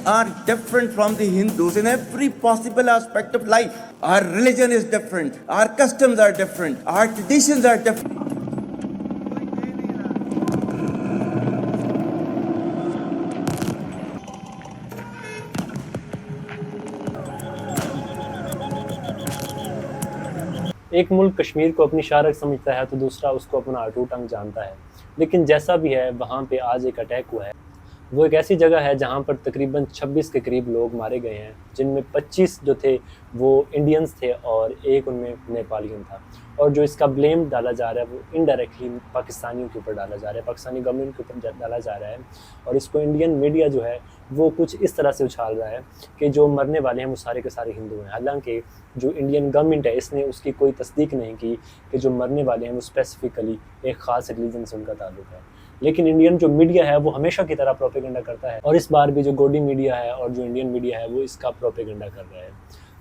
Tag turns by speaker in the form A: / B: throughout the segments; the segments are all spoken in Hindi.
A: are different from the Hindus in every possible aspect of life. Our religion is different, our customs are different, our traditions are different.
B: एक मुल्क कश्मीर को अपनी शारक समझता है तो दूसरा उसको अपना अटूट अंग जानता है। लेकिन जैसा भी है, वहाँ पे आज एक अटैक हुआ है। वो एक ऐसी जगह है जहाँ पर तकरीबन 26 के करीब लोग मारे गए हैं, जिनमें 25 जो थे वो इंडियंस थे और एक उनमें नेपालियन था। और जो इसका ब्लेम डाला जा रहा है वो इनडायरेक्टली पाकिस्तानियों के ऊपर डाला जा रहा है, पाकिस्तानी गवर्नमेंट के ऊपर डाला जा रहा है। और इसको इंडियन मीडिया जो है वो कुछ इस तरह से उछाल रहा है कि जो मरने वाले हैं वो सारे के सारे हिंदू हैं। हालांकि जो इंडियन गवर्नमेंट है इसने उसकी कोई तस्दीक नहीं की कि जो मरने वाले हैं वो स्पेसिफिकली एक ख़ास रिलीजन से उनका ताल्लुक है। लेकिन इंडियन जो मीडिया है वो हमेशा की तरह प्रोपेगेंडा करता है, और इस बार भी जो गोडी मीडिया है और जो इंडियन मीडिया है वो इसका प्रोपेगेंडा कर रहा है।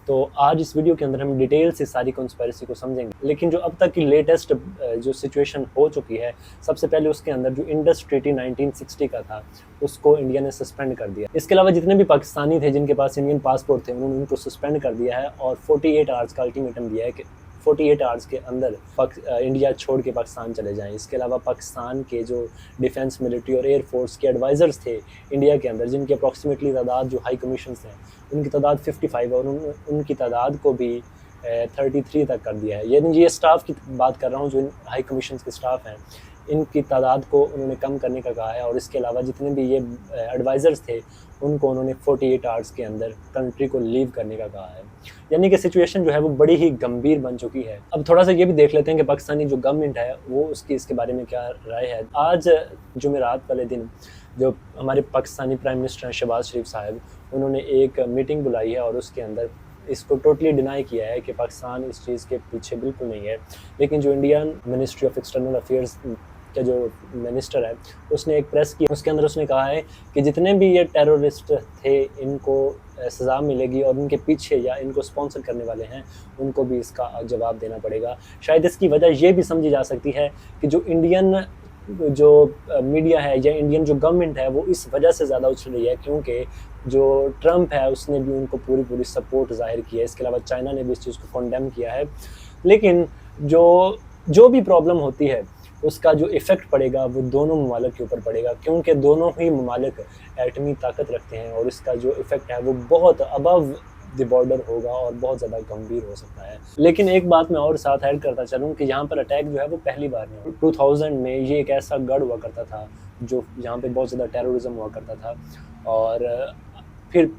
B: तो आज इस वीडियो के अंदर हम डिटेल से सारी कॉन्स्पिरेसी को समझेंगे। लेकिन जो अब तक की लेटेस्ट जो सिचुएशन हो चुकी है, सबसे पहले उसके अंदर जो इंडस ट्रीटी 1960 का था उसको इंडिया ने सस्पेंड कर दिया। इसके अलावा जितने भी पाकिस्तानी थे जिनके पास इंडियन पासपोर्ट थे उन्होंने उनको सस्पेंड कर दिया है और 48 आवर्स का अल्टीमेटम दिया है कि 48 आवर्स के अंदर इंडिया छोड़ के पाकिस्तान चले जाएं। इसके अलावा पाकिस्तान के जो डिफेंस, मिलिट्री और एयरफोर्स के एडवाइज़र्स थे इंडिया के अंदर, जिनकी अप्रॉक्सीमेटली तादाद जो हाई कमीशंस हैं उनकी तादाद 55 और उनकी तादाद को भी 33 तक कर दिया है। यानी ये स्टाफ की बात कर रहा हूँ, जो हाई कमीशंस के स्टाफ हैं इनकी तादाद को उन्होंने कम करने का कहा है। और इसके अलावा जितने भी ये एडवाइज़र्स थे उनको उन्होंने 48 आवर्स के अंदर कंट्री को लीव करने का कहा है। यानी कि सिचुएशन जो है वो बड़ी ही गंभीर बन चुकी है। अब थोड़ा सा ये भी देख लेते हैं कि पाकिस्तानी जो गवर्नमेंट है वो उसकी इसके बारे में क्या राय है। आज जुमेरात वाले दिन जो हमारे पाकिस्तानी प्राइम मिनिस्टर हैं शहबाज शरीफ साहब, उन्होंने एक मीटिंग बुलाई है और उसके अंदर इसको टोटली डिनाई किया है कि पाकिस्तान इस चीज़ के पीछे बिल्कुल नहीं है। लेकिन जो Indian ministry of external affairs का जो मिनिस्टर है उसने एक प्रेस की, उसके अंदर उसने कहा है कि जितने भी ये टेररिस्ट थे इनको सज़ा मिलेगी और इनके पीछे या इनको स्पॉन्सर करने वाले हैं उनको भी इसका जवाब देना पड़ेगा। शायद इसकी वजह ये भी समझी जा सकती है कि जो इंडियन जो मीडिया है या इंडियन जो गवर्नमेंट है वो इस वजह से ज़्यादा उछल रही है क्योंकि जो ट्रंप है उसने भी उनको पूरी सपोर्ट ज़ाहिर की है। इसके अलावा चाइना ने भी इस चीज़ को कॉन्डेम किया है। लेकिन जो भी प्रॉब्लम होती है उसका जो इफ़ेक्ट पड़ेगा वो दोनों ममालिक के ऊपर पड़ेगा, क्योंकि दोनों ही ममालिक एटमी ताकत रखते हैं और इसका जो इफ़ेक्ट है वो बहुत अबव द बॉर्डर होगा और बहुत ज़्यादा गंभीर हो सकता है। लेकिन एक बात मैं और साथ ऐड करता चलूँ कि यहाँ पर अटैक जो है वो पहली बार नहीं। 2000 में ये एक ऐसा गढ़ हुआ करता था जो यहाँ पे बहुत ज़्यादा टेररिज्म हुआ करता था और फिर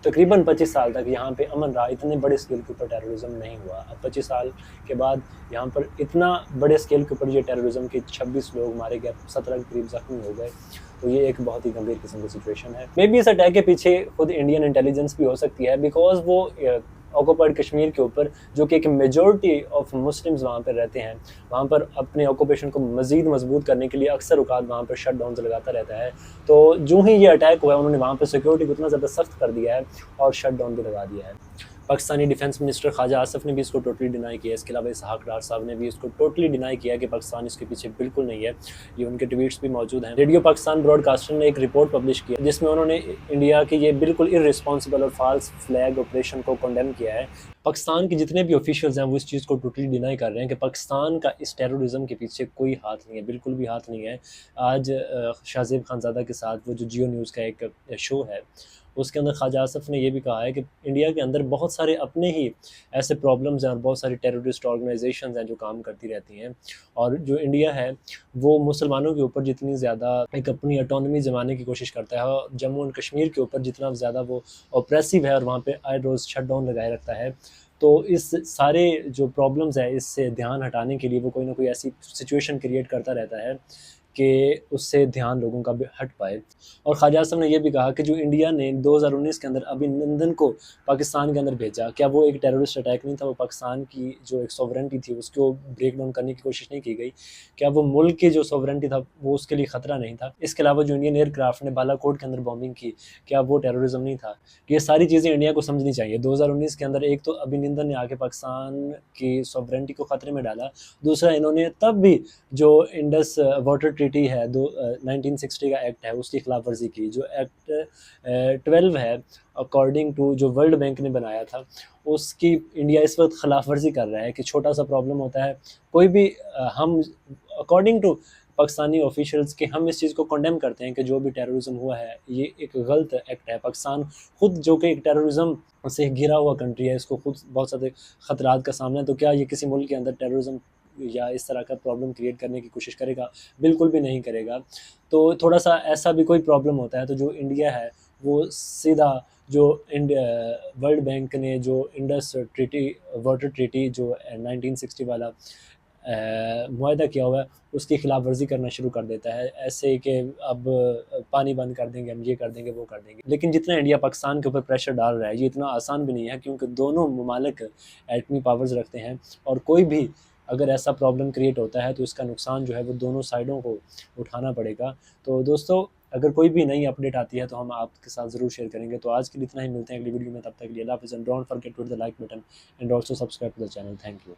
B: तकरीबन 25 साल तक यहाँ पे अमन रहा। इतने बड़े स्केल के ऊपर टेररिज्म नहीं हुआ। अब 25 साल के बाद यहाँ पर इतना बड़े स्केल के ऊपर ये टेररिज्म के 26 लोग मारे गए, 17 के करीब जख्मी हो गए। तो ये एक बहुत ही गंभीर किस्म की सिचुएशन है। मे बी इस अटैक के पीछे खुद इंडियन इंटेलिजेंस भी हो सकती है, बिकॉज वो ऑक्यूपाइड कश्मीर के ऊपर जो कि एक मेजॉरिटी ऑफ मुस्लिम्स वहाँ पर रहते हैं, वहाँ पर अपने ऑक्यूपेशन को मज़ीद मजबूत करने के लिए अक्सर औकात वहाँ पर शट डाउन लगाता रहता है। तो जो ही ये अटैक हुआ है उन्होंने वहाँ पर सिक्योरिटी को इतना ज़्यादा सख्त कर दिया है और शट डाउन भी लगा दिया है। पाकिस्तानी डिफेंस मिनिस्टर ख्वाजा आसिफ ने भी इसको टोटली डिनाई किया। इसके अलावा इसहाक डार साहब ने भी इसको टोटली डिनाई किया कि पाकिस्तान इसके पीछे बिल्कुल नहीं है। ये उनके ट्वीट्स भी मौजूद हैं। रेडियो पाकिस्तान ब्रॉडकास्टर ने एक रिपोर्ट पब्लिश किया जिसमें उन्होंने इंडिया के ये बिल्कुल इररिस्पॉन्सिबल और फॉल्स फ्लैग ऑपरेशन को कंडेम किया है। पाकिस्तान के जितने भी ऑफिशियल्स हैं वो इस चीज़ को टोटली डिनाई कर रहे हैं कि पाकिस्तान का इस टेररिज्म के पीछे कोई हाथ नहीं है, बिल्कुल भी हाथ नहीं है। आज शाहजेब खानज़ादा के साथ वो जो जियो न्यूज़ का एक शो है उसके अंदर ख्वाजा आसिफ ने यह भी कहा है कि इंडिया के अंदर बहुत सारे अपने ही ऐसे प्रॉब्लम्स हैं और बहुत सारी टेररिस्ट ऑर्गेनाइजेशंस हैं जो काम करती रहती हैं। और जो इंडिया है वो मुसलमानों के ऊपर जितनी ज़्यादा एक अपनी ऑटोनॉमी जमाने की कोशिश करता है और जम्मू एंड कश्मीर के ऊपर जितना ज़्यादा वो ऑप्रेसिव है और वहाँ पे आए रोज़ शट डाउन लगाए रखता है, तो इस सारे जो प्रॉब्लम्स है इससे ध्यान हटाने के लिए वो कोई ना कोई ऐसी सिचुएशन क्रिएट करता रहता है कि उससे ध्यान लोगों का भी हट पाए। और ख्वाजा आसिफ ने यह भी कहा कि जो इंडिया ने 2019 के अंदर अभिनंदन को पाकिस्तान के अंदर भेजा, क्या वो एक टेररिस्ट अटैक नहीं था? वो पाकिस्तान की जो एक सॉवरेंटी थी उसको ब्रेक डाउन करने की कोशिश नहीं की गई? क्या वो मुल्क की जो सॉवरेंटी था वो उसके लिए ख़तरा नहीं था? इसके अलावा जो इंडियन एयरक्राफ्ट ने बालाकोट के अंदर बॉम्बिंग की, क्या वो टेररिज्म नहीं था? ये सारी चीज़ें इंडिया को समझनी चाहिए। 2019 के अंदर एक तो अभिनंदन ने आके पाकिस्तान की सॉवरेंटी को ख़तरे में डाला, दूसरा इन्होंने तब भी जो इंडस वाटर ट्रीटी है 1960 का एक्ट है उसकी खिलाफ वर्जी की। जो एक्ट 12 है अकॉर्डिंग टू जो वर्ल्ड बैंक ने बनाया था उसकी इंडिया इस वक्त खिलाफ वर्जी कर रहा है कि छोटा सा प्रॉब्लम होता है कोई भी हम अकॉर्डिंग टू पाकिस्तानी ऑफिशियल्स के हम इस चीज़ को कंडेम करते हैं कि जो भी टेररिज्म हुआ है ये एक गलत एक्ट है। पाकिस्तान खुद जो कि एक टेररिज्म से घिरा हुआ कंट्री है, इसको खुद बहुत सारे ख़तरात का सामना है, तो क्या ये किसी मुल्क के अंदर टेररिज्म या इस तरह का प्रॉब्लम क्रिएट करने की कोशिश करेगा? बिल्कुल भी नहीं करेगा। तो थोड़ा सा ऐसा भी कोई प्रॉब्लम होता है तो जो इंडिया है वो सीधा जो वर्ल्ड बैंक ने जो इंडस ट्रीटी वाटर ट्रीटी जो 1960 वाला मुआहदा किया हुआ है उसकी खिलाफ वर्जी करना शुरू कर देता है, ऐसे कि अब पानी बंद कर देंगे, हम ये कर देंगे, वो कर देंगे। लेकिन जितना इंडिया पाकिस्तान के ऊपर प्रेशर डाल रहा है ये इतना आसान भी नहीं है, क्योंकि दोनों ममालिक एटमी पावर्स रखते हैं और कोई भी अगर ऐसा प्रॉब्लम क्रिएट होता है तो इसका नुकसान जो है वो दोनों साइडों को उठाना पड़ेगा। तो दोस्तों अगर कोई भी नई अपडेट आती है तो हम आपके साथ ज़रूर शेयर करेंगे। तो आज के लिए इतना ही, मिलते हैं अगली वीडियो में, तब तक के लिए अल्लाह हाफ़िज़। Don't forget to hit the like button and also subscribe to the channel. Thank you.